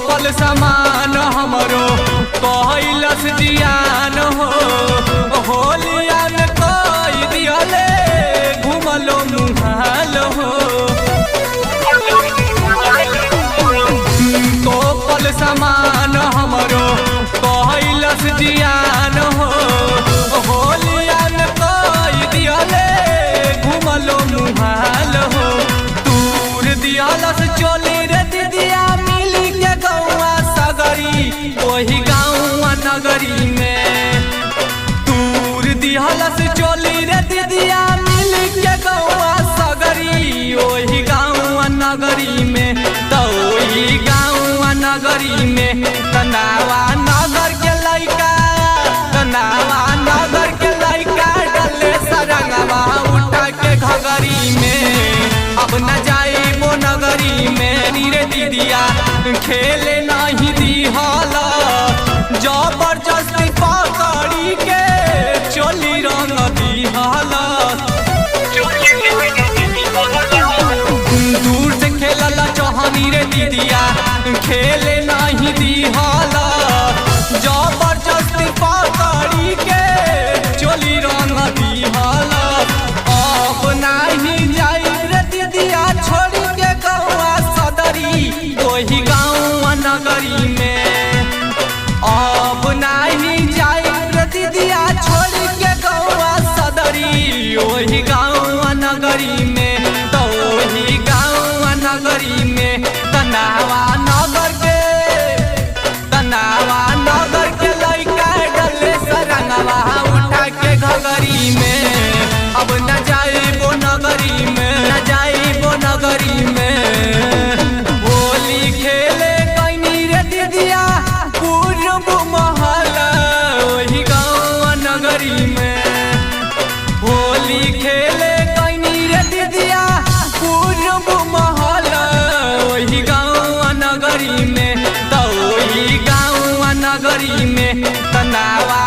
पल समान हमरो कहलस जियान हो होलिया में कई दियाले घुमलो मुहाल हो तो पल समान हमरो कहलस जियान हो होलिया में कई दियाले घुमलो मुहाल हो दूर दियालस चोली रे दीदिया मिली के गौआ सगरी वही गाँव नगरी में दूर दियालस चोली रे दीदिया मिली के गौआ सगरी वही गाँव नगरी में तो वही गाँव नगरी में तनावा नगर के लइका तनावा नगर के लइका डले सरंगवा उठा के घगरी में अब न जाइबो नगरी में नीरे दीदिया खेले नहीं दिहला जबरदस्ती पकड़ी के चोली रंग दिहला दूर से खेलला चौहानी रे दीदिया खेले नहीं दिहला जबरदस्ती पकड़ी के चोली रंग दिहला अब नहीं जाई रे दीदिया छोड़ के गौआ सदरी वही गाँव नगरी में अब नहीं जाई रे दीदिया छोड़ के गौआ सदरी वही गाँव नगरी में तो वही गाँव नगरी में तनावा नगर के लइका डले सरंगवा उठा के घगरी में अब न जाइबो नगरी में न जाइबो नगरी में होली खेले कइनी रे दीदिया पूरब महला वही गाँव नगरी में होली खेले कइनी रे दीदिया पूरब महला वही गाँव नगरी में तो वही गाँव नगरी में तनावा